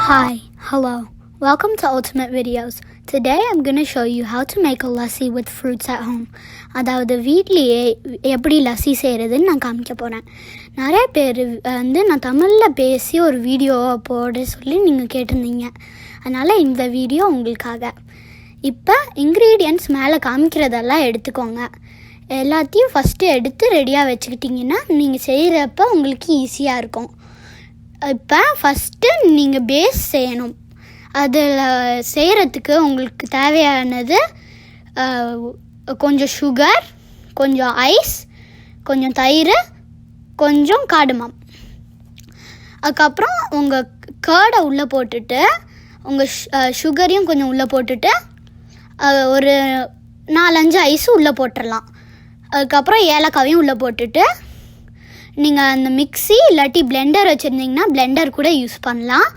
Hi, hello, welcome to Ultimatt videos. Today I'm going to show you how to make a lassi with fruits at home. அதாவது வீட்லயே எப்படி லஸ்ஸி செய்கிறதுன்னு நான் காமிக்க போகிறேன். நிறைய பேர் நான் தமிழில் பேசி ஒரு வீடியோ போட சொல்லி நீங்கள் கேட்டிருந்தீங்க. அதனால் இந்த வீடியோ உங்களுக்காக. இப்போ இன்க்ரீடியன்ட்ஸ் மேலே காமிக்கிறதெல்லாம் எடுத்துக்கோங்க. எல்லாத்தையும் ஃபஸ்ட்டு எடுத்து ரெடியாக வச்சுக்கிட்டிங்கன்னா நீங்கள் செய்கிறப்ப உங்களுக்கு ஈஸியாக இருக்கும். இப்போ ஃபஸ்ட்டு நீங்கள் பேஸ் செய்யணும். அதில் செய்கிறதுக்கு உங்களுக்கு தேவையானது கொஞ்சம் சுகர், கொஞ்சம் ஐஸ், கொஞ்சம் தயிர், கொஞ்சம் காடுமம். அதுக்கப்புறம் உங்கள் கர்டை உள்ளே போட்டுட்டு உங்கள் சுகரையும் கொஞ்சம் உள்ளே போட்டுட்டு ஒரு 4-5 ஐஸும் உள்ளே போட்டுடலாம். அதுக்கப்புறம் ஏலக்காவையும் உள்ளே போட்டுட்டு நீங்கள் அந்த மிக்ஸி இல்லாட்டி பிளெண்டர் வச்சுருந்தீங்கன்னா பிளெண்டர் கூட யூஸ் பண்ணலாம்.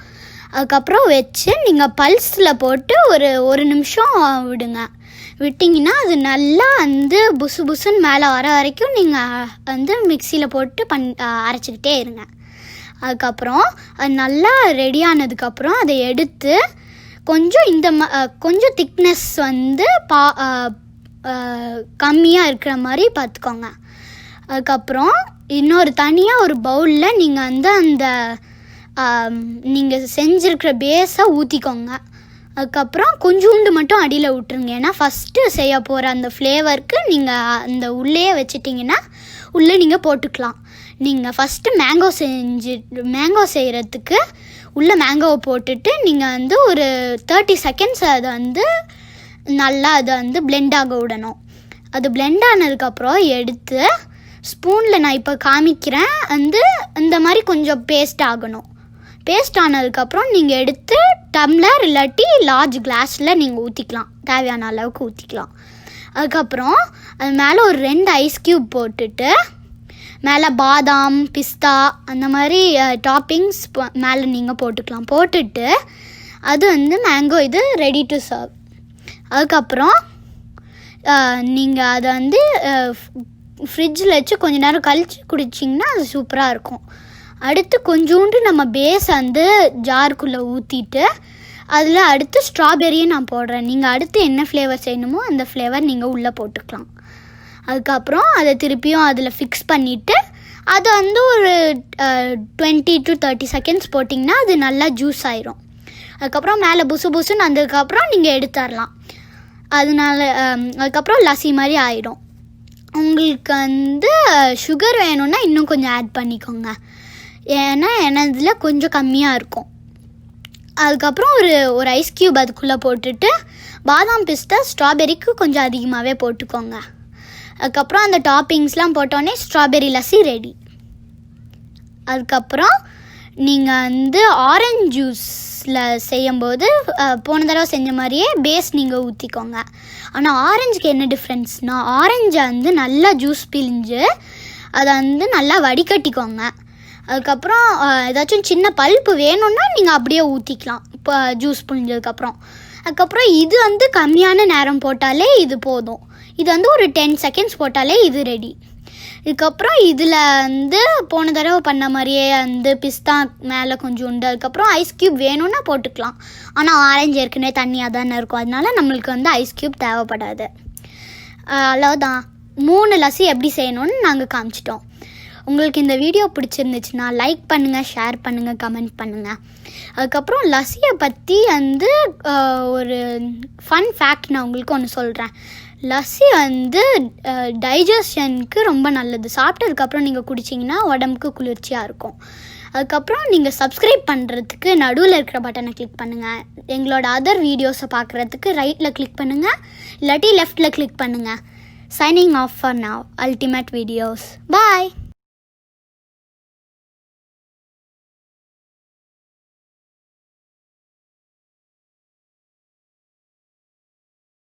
அதுக்கப்புறம் வச்சு நீங்கள் பல்ஸில் போட்டு ஒரு நிமிஷம் விட்டிங்கன்னா அது நல்லா புசு புசுன்னு மேலே வர வரைக்கும் நீங்கள் மிக்சியில் போட்டு அரைச்சிக்கிட்டே இருங்க. அதுக்கப்புறம் அது நல்லா ரெடியானதுக்கப்புறம் அதை எடுத்து கொஞ்சம் கொஞ்சம் திக்னஸ் கம்மியாக இருக்கிற மாதிரி பார்த்துக்கோங்க. அதுக்கப்புறம் இன்னொரு தனியாக ஒரு பவுலில் நீங்கள் அந்த நீங்கள் செஞ்சுருக்கிற பேஸை ஊற்றிக்கோங்க. அதுக்கப்புறம் கொஞ்சோண்டு மட்டும் அடியில் விட்டுருங்க. ஏன்னா ஃபஸ்ட்டு செய்ய போகிற அந்த ஃப்ளேவருக்கு நீங்கள் அந்த உள்ளே வச்சிட்டிங்கன்னா உள்ளே நீங்கள் போட்டுக்கலாம். நீங்கள் ஃபஸ்ட்டு மேங்கோ செய்கிறதுக்கு உள்ளே மேங்கோவை போட்டுட்டு நீங்கள் ஒரு 30 செகண்ட்ஸ் அதை நல்லா அதை பிளெண்ட் ஆக விடணும். அது பிளெண்ட் ஆனதுக்கப்புறம் எடுத்து ஸ்பூனில் நான் இப்போ காமிக்கிறேன் இந்த மாதிரி கொஞ்சம் பேஸ்ட் ஆகணும். பேஸ்ட் ஆனதுக்கப்புறம் நீங்கள் எடுத்து டம்ளர் இல்லாட்டி லார்ஜ் கிளாஸில் நீங்கள் ஊற்றிக்கலாம். தேவையான அளவுக்கு ஊற்றிக்கலாம். அதுக்கப்புறம் அது மேலே ஒரு 2 ஐஸ் க்யூப் போட்டுட்டு மேலே பாதாம், பிஸ்தா அந்த மாதிரி டாப்பிங்ஸ் மேலே நீங்கள் போட்டுக்கலாம். போட்டுட்டு அது மேங்கோ இது ரெடி டு சர்வ். அதுக்கப்புறம் நீங்கள் அதை ஃப்ரிட்ஜில் வச்சு கொஞ்சம் நேரம் கழித்து குடிச்சிங்கன்னா அது சூப்பராக இருக்கும். அடுத்து கொஞ்சோண்டு நம்ம பேஸ் ஜாருக்குள்ளே ஊற்றிட்டு அதில் அடுத்து ஸ்ட்ராபெரியும் நான் போடுறேன். நீங்கள் அடுத்து என்ன ஃப்ளேவர் செய்யணுமோ அந்த ஃப்ளேவர் நீங்கள் உள்ளே போட்டுக்கலாம். அதுக்கப்புறம் அதை திருப்பியும் அதில் ஃபிக்ஸ் பண்ணிவிட்டு அது ஒரு 20 to 30 செகண்ட்ஸ் போட்டிங்கன்னா அது நல்லா ஜூஸ் ஆயிரும். அதுக்கப்புறம் மேலே புசு புசுன்னு வந்ததுக்கப்புறம் நீங்கள் எடுத்துடலாம். அதுக்கப்புறம் லஸ்ஸி மாதிரி ஆயிடும். உங்களுக்கு சுகர் வேணும்னா இன்னும் கொஞ்சம் ஆட் பண்ணிக்கோங்க. ஏன்னா எனதில் கொஞ்சம் கம்மியாக இருக்கும். அதுக்கப்புறம் ஒரு ஐஸ் க்யூப் அதுக்குள்ளே போட்டுட்டு பாதாம், பிஸ்தா, ஸ்ட்ராபெரிக்கு கொஞ்சம் அதிகமாகவே போட்டுக்கோங்க. அதுக்கப்புறம் அந்த டாப்பிங்ஸ்லாம் போட்டோன்னே ஸ்ட்ராபெரி லஸ்ஸி ரெடி. அதுக்கப்புறம் நீங்கள் ஆரஞ்ச் ஜூஸில் செய்யும்போது போன தடவை செஞ்ச மாதிரியே பேஸ் நீங்கள் ஊற்றிக்கோங்க. ஆனால் ஆரஞ்சுக்கு என்ன டிஃப்ரென்ஸ்னால் ஆரஞ்சை நல்லா ஜூஸ் பிழிஞ்சு அதை நல்லா வடிகட்டிக்கோங்க. அதுக்கப்புறம் ஏதாச்சும் சின்ன பல்ப்பு வேணும்னா நீங்கள் அப்படியே ஊற்றிக்கலாம் இப்போ ஜூஸ் பிழிஞ்சதுக்கப்புறம். அதுக்கப்புறம் இது கம்மியான நேரம் போட்டாலே இது போதும். இது ஒரு 10 செகண்ட்ஸ் போட்டாலே இது ரெடி. இதுக்கப்புறம் இதில் போன தடவை பண்ண மாதிரியே பிஸ்தா மேலே கொஞ்சம் உண்டு. அதுக்கப்புறம் ஐஸ் க்யூப் வேணும்னா போட்டுக்கலாம். ஆனால் ஆரஞ்சு ஏற்கனவே தண்ணியாக தானே இருக்கும். அதனால நம்மளுக்கு ஐஸ் க்யூப் தேவைப்படாது. அவ்வளோதான். 3 லஸ்ஸி எப்படி செய்யணும்னு நாங்கள் காமிச்சிட்டோம். உங்களுக்கு இந்த வீடியோ பிடிச்சிருந்துச்சுன்னா லைக் பண்ணுங்கள், ஷேர் பண்ணுங்கள், கமெண்ட் பண்ணுங்கள். அதுக்கப்புறம் லஸ்ஸியை பற்றி ஒரு ஃபன் ஃபேக்ட் நான் உங்களுக்கு ஒன்று சொல்கிறேன். லஸ்ஸி டைஜஷனுக்கு ரொம்ப நல்லது. சாப்பிட்டதுக்கப்புறம் நீங்கள் குடிச்சிங்கன்னா உடம்புக்கு குளிர்ச்சியாக இருக்கும். அதுக்கப்புறம் நீங்கள் சப்ஸ்கிரைப் பண்ணுறதுக்கு நடுவில் இருக்கிற பட்டனை கிளிக் பண்ணுங்கள். எங்களோட அதர் வீடியோஸை பார்க்குறதுக்கு ரைட்டில் கிளிக் பண்ணுங்கள், இல்லாட்டி லெஃப்டில் கிளிக் பண்ணுங்கள். Signing off for now. Ultimate videos. Bye.